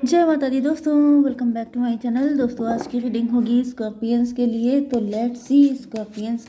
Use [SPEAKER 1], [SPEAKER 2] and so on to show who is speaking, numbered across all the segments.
[SPEAKER 1] जय माता दी दोस्तों, welcome back to my channel. दोस्तों आज की रीडिंग होगी स्कॉर्पियंस के लिए। तो लेट्स सी स्कॉर्पियंस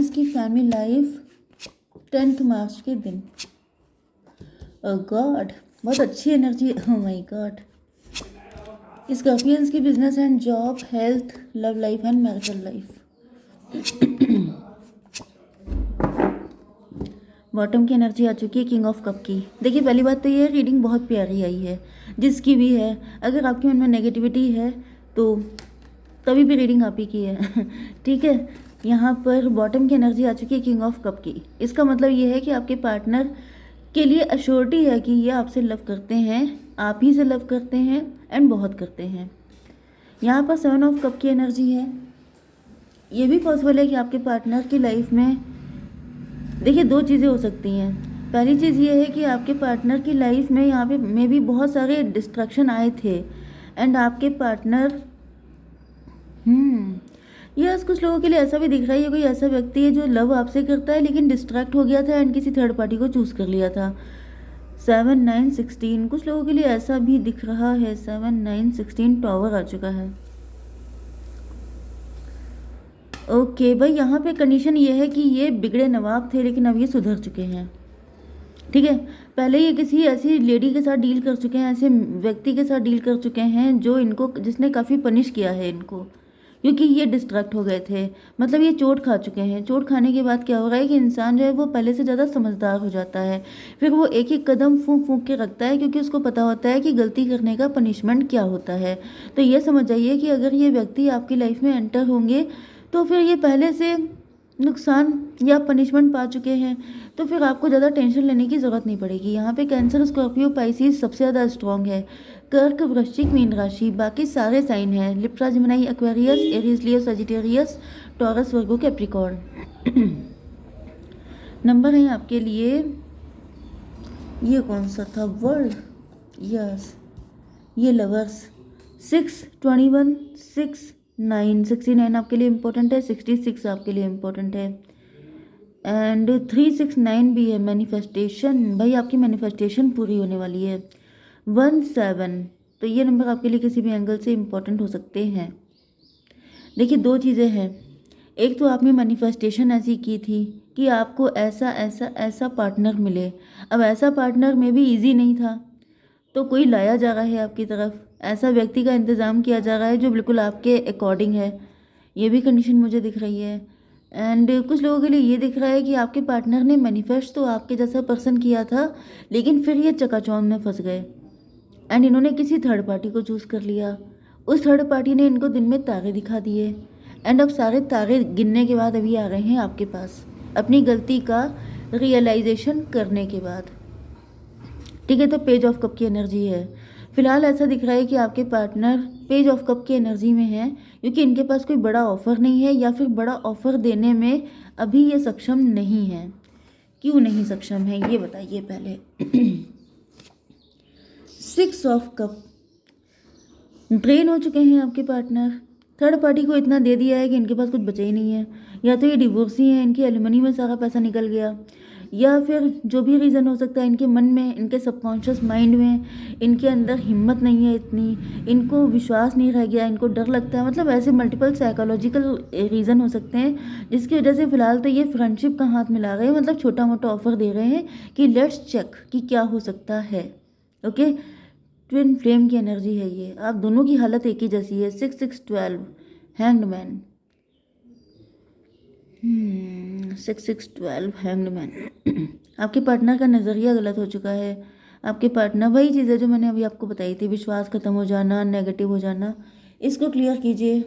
[SPEAKER 1] की फैमिली लाइफ 10th मार्च के दिन। ओह गॉड, बहुत अच्छी energy. Oh my God. Scorpions की business and job, health, love life and marital life. Bottom की एनर्जी आ चुकी है किंग ऑफ कप की। देखिए पहली बात तो ये रीडिंग बहुत प्यारी आई है, जिसकी भी है। अगर आपके मन में नेगेटिविटी है तो तभी भी रीडिंग आप ही की है। ठीक है। यहाँ पर बॉटम की एनर्जी आ चुकी है किंग ऑफ कप की। इसका मतलब ये है कि आपके पार्टनर के लिए अश्योरिटी है कि ये आपसे लव करते हैं, आप ही से लव करते हैं एंड बहुत करते हैं। यहाँ पर 7 ऑफ कप की एनर्जी है। ये भी पॉसिबल है कि आपके पार्टनर की लाइफ में, देखिए दो चीज़ें हो सकती हैं। पहली चीज़ ये है कि आपके पार्टनर की लाइफ में यहाँ पे में भी बहुत सारे डिस्ट्रैक्शन आए थे एंड आपके पार्टनर यस, कुछ लोगों के लिए ऐसा भी दिख रहा है, ये कोई ऐसा व्यक्ति है जो लव आपसे करता है लेकिन डिस्ट्रैक्ट हो गया था एंड किसी थर्ड पार्टी को चूज़ कर लिया था। 7 9 16 कुछ लोगों के लिए ऐसा भी दिख रहा है। 7 9 16 टॉवर आ चुका है। ओके भाई, यहाँ पे कंडीशन ये है कि ये बिगड़े नवाब थे लेकिन अब ये सुधर चुके हैं। ठीक है। पहले ये किसी ऐसी लेडी के साथ डील कर चुके हैं, ऐसे व्यक्ति के साथ डील कर चुके हैं जो इनको, जिसने काफ़ी पनिश किया है इनको, क्योंकि ये डिस्ट्रैक्ट हो गए थे। मतलब ये चोट खा चुके हैं। चोट खाने के बाद क्या हो रहा है कि इंसान जो है वो पहले से ज़्यादा समझदार हो जाता है। फिर वो एक एक कदम फूंक फूंक के रखता है, क्योंकि उसको पता होता है कि गलती करने का पनिशमेंट क्या होता है। तो ये समझ जाइए कि अगर ये व्यक्ति आपकी लाइफ में एंटर होंगे तो फिर ये पहले से नुकसान या पनिशमेंट पा चुके हैं, तो फिर आपको ज़्यादा टेंशन लेने की ज़रूरत नहीं पड़ेगी। यहाँ पे कैंसर, स्कॉर्पियो, पाइसिस सबसे ज़्यादा स्ट्रॉन्ग है। कर्क, वृश्चिक, मीन राशि, बाकी सारे साइन हैं। लिब्रा, जेमिनी, एक्वेरियस, एरीज, लियो, सजिटेरियस, टॉरस, वर्गो, कैप्रिकॉर्न। नंबर है आपके लिए, ये कौन सा था, वर्ल्ड, यस, ये लवर्स। 6 21 6 9 69 आपके लिए इम्पोर्टेंट है। 66 आपके लिए इम्पोर्टेंट है एंड 369 भी है। मैनिफेस्टेशन, भाई आपकी मैनिफेस्टेशन पूरी होने वाली है। 17, तो ये नंबर आपके लिए किसी भी एंगल से इम्पोर्टेंट हो सकते हैं। देखिए दो चीज़ें हैं। एक तो आपने मैनिफेस्टेशन ऐसी की थी कि आपको ऐसा ऐसा ऐसा पार्टनर मिले। अब ऐसा पार्टनर में भी इजी नहीं था, तो कोई लाया जा रहा है आपकी तरफ, ऐसा व्यक्ति का इंतज़ाम किया जा रहा है जो बिल्कुल आपके अकॉर्डिंग है। ये भी कंडीशन मुझे दिख रही है। एंड कुछ लोगों के लिए ये दिख रहा है कि आपके पार्टनर ने मैनिफेस्ट तो आपके जैसा पर्सन किया था, लेकिन फिर ये चकाचौंध में फंस गए एंड इन्होंने किसी थर्ड पार्टी को चूज़ कर लिया। उस थर्ड पार्टी ने इनको दिन में तारे दिखा दिए एंड अब सारे तारे गिनने के बाद अभी आ रहे हैं आपके पास, अपनी गलती का रियलाइजेशन करने के बाद। ठीक है। तो पेज ऑफ कप की एनर्जी है। फिलहाल ऐसा दिख रहा है कि आपके पार्टनर पेज ऑफ कप की एनर्जी में है, क्योंकि इनके पास कोई बड़ा ऑफर नहीं है या फिर बड़ा ऑफर देने में अभी ये सक्षम नहीं है। क्यों नहीं सक्षम है ये बताइए पहले। 6 ऑफ कप, ड्रेन हो चुके हैं आपके पार्टनर। थर्ड पार्टी को इतना दे दिया है कि इनके पास कुछ बचा ही नहीं है। या तो ये डिवोर्सी हैं, इनकी एलिमनी में सारा पैसा निकल गया, या फिर जो भी रीज़न हो सकता है, इनके मन में, इनके सबकॉन्शियस माइंड में, इनके अंदर हिम्मत नहीं है इतनी, इनको विश्वास नहीं रह गया, इनको डर लगता है। मतलब ऐसे मल्टीपल साइकोलॉजिकल रीज़न हो सकते हैं जिसकी वजह से फ़िलहाल तो ये फ्रेंडशिप का हाथ मिला रहे हैं। मतलब छोटा मोटा ऑफर दे रहे हैं कि लेट्स चेक कि क्या हो सकता है। ओके। ट्विन फ्लेम की एनर्जी है ये। आप दोनों की हालत एक ही जैसी है। 6 6 12, हैंग्ड मैन। 6 6 12, hanged man. आपके पार्टनर का नज़रिया गलत हो चुका है। आपके पार्टनर, वही चीज़ है जो मैंने अभी आपको बताई थी, विश्वास खत्म हो जाना, नेगेटिव हो जाना, इसको क्लियर कीजिए।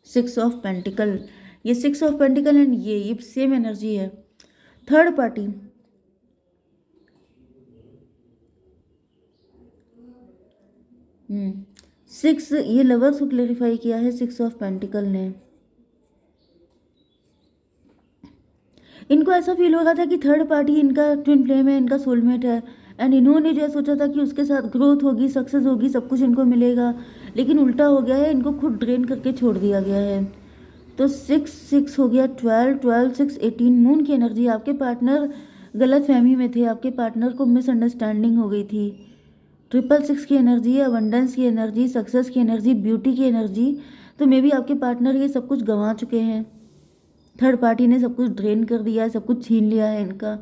[SPEAKER 1] 6 ऑफ पेंटिकल, ये 6 ऑफ पेंटिकल एंड ये सेम एनर्जी है। थर्ड पार्टी, 6, ये लवर्स को क्लेरिफाई किया है 6 ऑफ पेंटिकल ने। इनको ऐसा फील हो रहा था कि थर्ड पार्टी इनका ट्विन फ्लेम है, इनका सोलमेट है एंड इन्होंने जो सोचा था कि उसके साथ ग्रोथ होगी, सक्सेस होगी, सब कुछ इनको मिलेगा, लेकिन उल्टा हो गया है। इनको खुद ड्रेन करके छोड़ दिया गया है। तो 6 6 हो गया, 12 12 6 18, मून की एनर्जी। आपके पार्टनर गलत फहमी में थे, आपके पार्टनर को मिसअंडरस्टैंडिंग हो गई थी। 666 की एनर्जी है, अबंडेंस की एनर्जी, सक्सेस की एनर्जी, ब्यूटी की एनर्जी। तो मे बी आपके पार्टनर ये सब कुछ गंवा चुके हैं, थर्ड पार्टी ने सब कुछ ड्रेन कर दिया है, सब कुछ छीन लिया है इनका।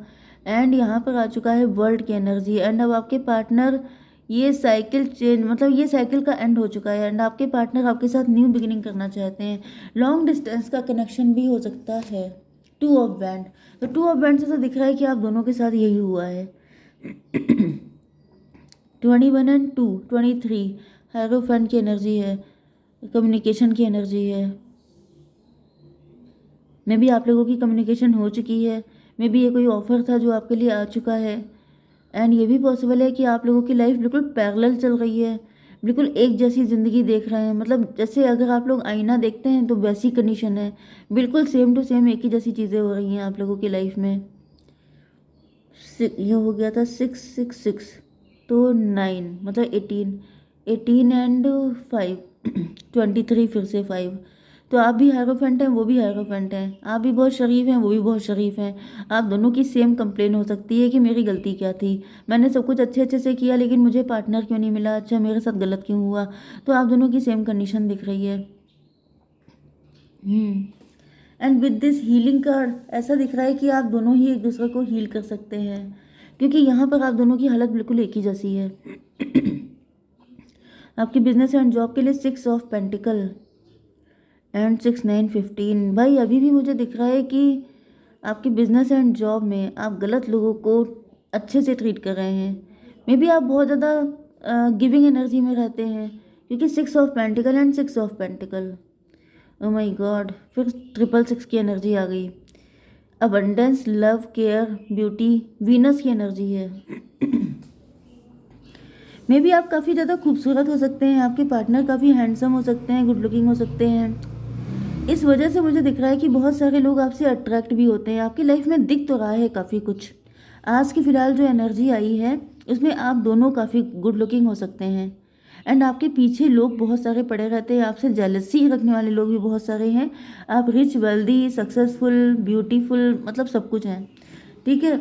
[SPEAKER 1] एंड यहाँ पर आ चुका है वर्ल्ड की एनर्जी। एंड अब आपके पार्टनर ये साइकिल चेंज, मतलब ये साइकिल का एंड हो चुका है। एंड आपके पार्टनर आपके साथ न्यू बिगिनिंग करना चाहते हैं। लॉन्ग डिस्टेंस का कनेक्शन भी हो सकता है। टू ऑफ बैंड, तो टू ऑफ बैंड से तो दिख रहा है कि आप दोनों के साथ यही हुआ है। 21 एंड 2, 23 हायरोफेंट की एनर्जी है, कम्युनिकेशन की एनर्जी है। मे बी आप लोगों की कम्युनिकेशन हो चुकी है, मे बी ये कोई ऑफर था जो आपके लिए आ चुका है। एंड ये भी पॉसिबल है कि आप लोगों की लाइफ बिल्कुल पैरेलल चल रही है, बिल्कुल एक जैसी ज़िंदगी देख रहे हैं। मतलब जैसे अगर आप लोग आईना देखते हैं तो वैसी कंडीशन है, बिल्कुल सेम टू सेम एक ही जैसी चीज़ें हो रही हैं आप लोगों की लाइफ में। ये हो गया था 666, तो 9 मतलब 18, 18 एंड 5 23, फिर से 5। तो आप भी हायरोफेंट हैं, वो भी हायरोफेंट हैं, आप भी बहुत शरीफ हैं, वो भी बहुत शरीफ हैं। आप दोनों की सेम कंप्लेन हो सकती है कि मेरी गलती क्या थी, मैंने सब कुछ अच्छे अच्छे से किया लेकिन मुझे पार्टनर क्यों नहीं मिला, अच्छा मेरे साथ गलत क्यों हुआ। तो आप दोनों की सेम कंडीशन दिख रही है। And with this healing card ऐसा दिख रहा है कि आप दोनों ही एक दूसरे को हील कर सकते हैं, क्योंकि यहाँ पर आप दोनों की हालत बिल्कुल एक ही जैसी है। आपकी बिजनेस एंड जॉब के लिए 6 ऑफ पेंटिकल एंड 6, 9, 15। भाई अभी भी मुझे दिख रहा है कि आपकी बिजनेस एंड जॉब में आप गलत लोगों को अच्छे से ट्रीट कर रहे हैं। मे बी आप बहुत ज़्यादा गिविंग एनर्जी में रहते हैं, क्योंकि 6 of pentacle and 6 of pentacle. Oh my God, फिर 666 की एनर्जी आ गई। Abundance, love, care, beauty, Venus की एनर्जी है। मे बी आप काफ़ी ज़्यादा खूबसूरत हो सकते हैं, आपके पार्टनर काफ़ी हैंडसम हो सकते हैं, गुड लुकिंग हो सकते हैं। इस वजह से मुझे दिख रहा है कि बहुत सारे लोग आपसे अट्रैक्ट भी होते हैं। आपकी लाइफ में दिख तो रहा है काफ़ी कुछ। आज की फ़िलहाल जो एनर्जी आई है उसमें आप दोनों काफ़ी गुड लुकिंग हो सकते हैं। एंड आपके पीछे लोग बहुत सारे पड़े रहते हैं, आपसे जेलसी रखने वाले लोग भी बहुत सारे हैं। आप रिच, वेल्दी, सक्सेसफुल, ब्यूटीफुल, मतलब सब कुछ हैं, ठीक है।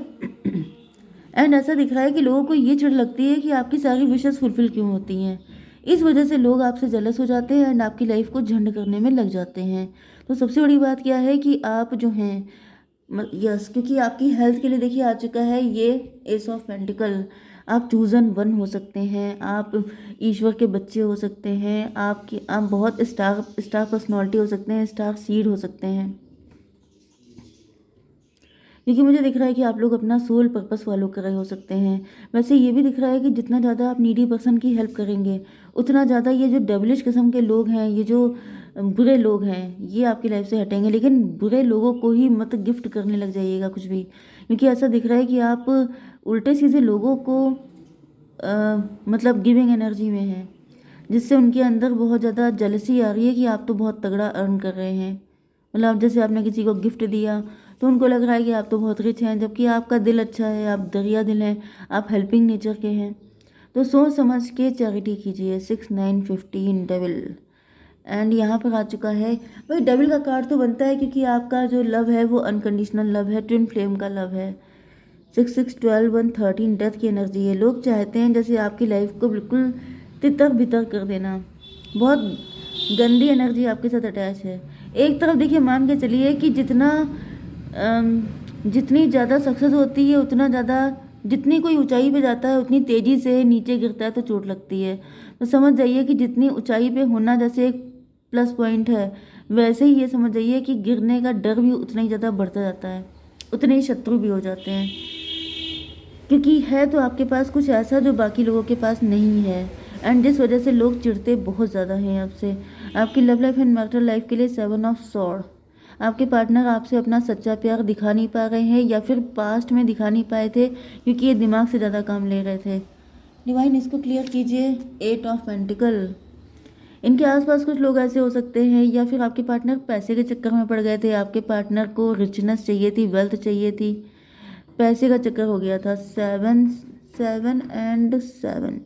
[SPEAKER 1] एंड ऐसा दिख रहा है कि लोगों को ये चिढ़ लगती है कि आपकी सारी विशेस फुलफिल क्यों होती हैं। इस वजह से लोग आपसे जेलस हो जाते हैं एंड आपकी लाइफ को झंड करने में लग जाते हैं। तो सबसे बड़ी बात क्या है कि आप जो हैं, यस, क्योंकि आपकी हेल्थ के लिए देखिए आ चुका है ये एस ऑफ पेंटिकल। आप चूजन वन हो सकते हैं, आप ईश्वर के बच्चे हो सकते हैं, आप बहुत स्टार स्टार पर्सनैलिटी हो सकते हैं, स्टार सीड हो सकते हैं। क्योंकि मुझे दिख रहा है कि आप लोग अपना सोल पर्पस फॉलो कर रहे हो सकते हैं। वैसे ये भी दिख रहा है कि जितना ज़्यादा आप नीडी पर्सन की हेल्प करेंगे उतना ज़्यादा ये जो डेविलिश किस्म के लोग हैं, ये जो बुरे लोग हैं, ये आपकी लाइफ से हटेंगे। लेकिन बुरे लोगों को ही मत गिफ्ट करने लग जाइएगा कुछ भी, क्योंकि ऐसा दिख रहा है कि आप उल्टे सीधे लोगों को मतलब गिविंग एनर्जी में हैं, जिससे उनके अंदर बहुत ज़्यादा जेलसी आ रही है कि आप तो बहुत तगड़ा अर्न कर रहे हैं। मतलब जैसे आपने किसी को गिफ्ट दिया तो उनको लग रहा है कि आप तो बहुत रिच हैं, जबकि आपका दिल अच्छा है, आप दरिया दिल हैं, आप हेल्पिंग नेचर के हैं। तो सोच समझ के चैरिटी कीजिए। 6, 9, 15 डेविल। एंड यहाँ पर आ चुका है भाई, डेविल का कार्ड तो बनता है क्योंकि आपका जो लव है वो अनकंडीशनल लव है, ट्विन फ्लेम का लव है। 6, 6, 12, 1, 13 डेथ की एनर्जी है। लोग चाहते हैं जैसे आपकी लाइफ को बिल्कुल तितर बितर कर देना। बहुत गंदी एनर्जी आपके साथ अटैच है। एक तरफ देखिए, मान के चलिए कि जितनी ज़्यादा सक्सेस होती है उतना ज़्यादा, जितनी कोई ऊंचाई पे जाता है उतनी तेज़ी से नीचे गिरता है तो चोट लगती है। तो समझ जाइए कि जितनी ऊंचाई पे होना जैसे एक प्लस पॉइंट है, वैसे ही ये समझ जाइए कि गिरने का डर भी उतना ही ज़्यादा बढ़ता जाता है, उतने ही शत्रु भी हो जाते हैं। क्योंकि है तो आपके पास कुछ ऐसा जो बाकी लोगों के पास नहीं है, एंड जिस वजह से लोग चिढ़ते बहुत ज़्यादा हैं आपसे। आपकी love life and marital life के लिए 7 ऑफ सॉर्ड। आपके पार्टनर आपसे अपना सच्चा प्यार दिखा नहीं पा रहे हैं, या फिर पास्ट में दिखा नहीं पाए थे क्योंकि ये दिमाग से ज़्यादा काम ले रहे थे। डिवाइन इसको क्लियर कीजिए। 8 ऑफ पेंटिकल। इनके आसपास कुछ लोग ऐसे हो सकते हैं, या फिर आपके पार्टनर पैसे के चक्कर में पड़ गए थे। आपके पार्टनर को रिचनेस चाहिए थी, वेल्थ चाहिए थी, पैसे का चक्कर हो गया था। 7, 7 एंड 7।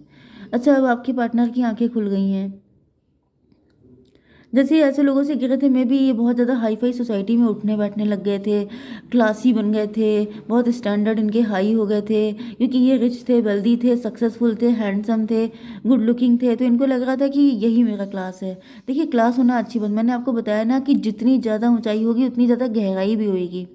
[SPEAKER 1] अच्छा, अब आपके पार्टनर की आंखें खुल गई हैं। जैसे ऐसे लोगों से गिरे थे, मे भी ये बहुत ज़्यादा हाई फाई सोसाइटी में उठने बैठने लग गए थे, क्लासी बन गए थे, बहुत स्टैंडर्ड इनके हाई हो गए थे, क्योंकि ये रिच थे, वेल्दी थे, सक्सेसफुल थे, हैंडसम थे, गुड लुकिंग थे, तो इनको लग रहा था कि यही मेरा क्लास है। देखिए, क्लास होना अच्छी बात, मैंने आपको बताया ना कि जितनी ज़्यादा ऊंचाई होगी उतनी ज़्यादा गहराई भी होगी।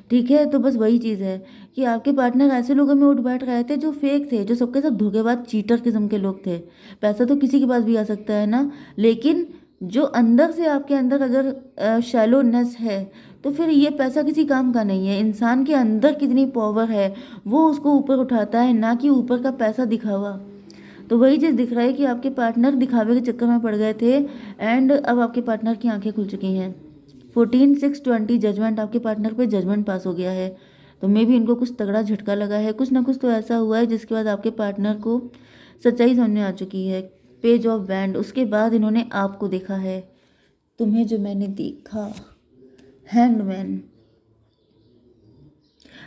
[SPEAKER 1] ठीक है, तो बस वही चीज़ है कि आपके पार्टनर ऐसे लोगों में उठ बैठ रहे थे जो फेक थे, जो सबके सब धोखेबाज चीटर किस्म के लोग थे। पैसा तो किसी के पास भी आ सकता है ना, लेकिन जो अंदर से आपके अंदर अगर शैलोनेस है, तो फिर ये पैसा किसी काम का नहीं है। इंसान के अंदर कितनी पावर है वो उसको ऊपर उठाता है, ना कि ऊपर का पैसा दिखावा। तो वही चीज़ दिख रहा है कि आपके पार्टनर दिखावे के चक्कर में पड़ गए थे, एंड अब आपके पार्टनर की आंखें खुल चुकी हैं। 14/6/20 जजमेंट, आपके पार्टनर पे जजमेंट पास हो गया है। तो मे भी इनको कुछ तगड़ा झटका लगा है, कुछ ना कुछ तो ऐसा हुआ है जिसके बाद आपके पार्टनर को सच्चाई सामने आ चुकी है। पेज ऑफ बैंड, उसके बाद इन्होंने आपको देखा है, तुम्हें जो मैंने देखा, हैंगमैन।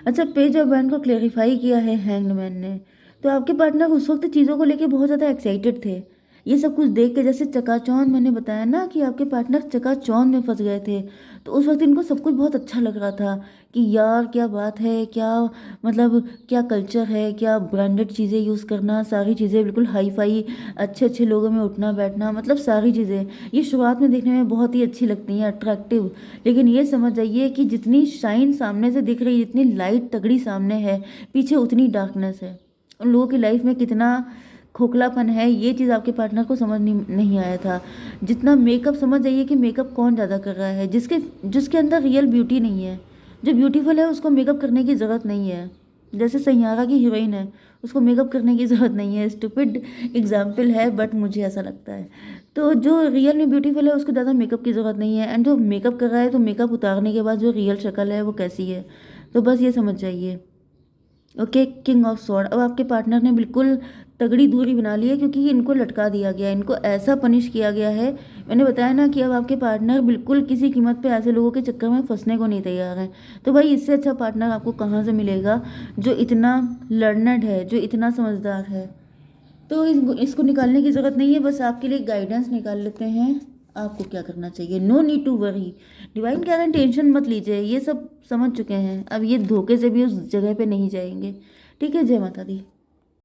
[SPEAKER 1] अच्छा, पेज ऑफ बैंड को क्लेरिफाई किया है हैंगमैन ने। तो आपके पार्टनर उस वक्त चीज़ों को लेके बहुत ज़्यादा एक्साइटेड थे, ये सब कुछ देख के। जैसे चकाचौंध, मैंने बताया ना कि आपके पार्टनर चकाचौंध में फंस गए थे, तो उस वक्त इनको सब कुछ बहुत अच्छा लग रहा था कि यार क्या बात है, क्या मतलब क्या कल्चर है, क्या ब्रांडेड चीज़ें यूज़ करना, सारी चीज़ें बिल्कुल हाई फाई, अच्छे अच्छे लोगों में उठना बैठना, मतलब सारी चीज़ें ये शुरुआत में देखने में बहुत ही अच्छी लगती हैं, अट्रैक्टिव। लेकिन ये समझ जाइए कि जितनी शाइन सामने से दिख रही है, जितनी लाइट तगड़ी सामने है, पीछे उतनी डार्कनेस है। उन लोगों की लाइफ में कितना खोखलापन है, ये चीज़ आपके पार्टनर को समझ नहीं आया था। जितना मेकअप, समझ जाइए कि मेकअप कौन ज़्यादा कर रहा है, जिसके जिसके अंदर रियल ब्यूटी नहीं है। जो ब्यूटीफुल है उसको मेकअप करने की ज़रूरत नहीं है। जैसे सैयारा की हीरोइन है, उसको मेकअप करने की ज़रूरत नहीं है। स्टूपिड एग्जाम्पल है, बट मुझे ऐसा लगता है। तो जो रियल में ब्यूटीफुल है उसको ज़्यादा मेकअप की ज़रूरत नहीं है, एंड जो मेकअप कर रहा है तो मेकअप उतारने के बाद जो रियल शक्ल है वो कैसी है, तो बस ये समझ जाइए। ओके, किंग ऑफ स्वॉर्ड, अब आपके पार्टनर ने बिल्कुल तगड़ी दूरी बना ली है, क्योंकि इनको लटका दिया गया है, इनको ऐसा पनिश किया गया है। मैंने बताया ना कि अब आपके पार्टनर बिल्कुल किसी कीमत पे ऐसे लोगों के चक्कर में फंसने को नहीं तैयार है। तो भाई, इससे अच्छा पार्टनर आपको कहाँ से मिलेगा जो इतना लर्नड है, जो इतना समझदार है। तो इसको निकालने की ज़रूरत नहीं है, बस आपके लिए गाइडेंस निकाल लेते हैं आपको क्या करना चाहिए। No need to worry, Divine कह रहे हैं टेंशन मत लीजिए, ये सब समझ चुके हैं, अब ये धोखे से भी उस जगह पे नहीं जाएंगे। ठीक है, जय माता दी।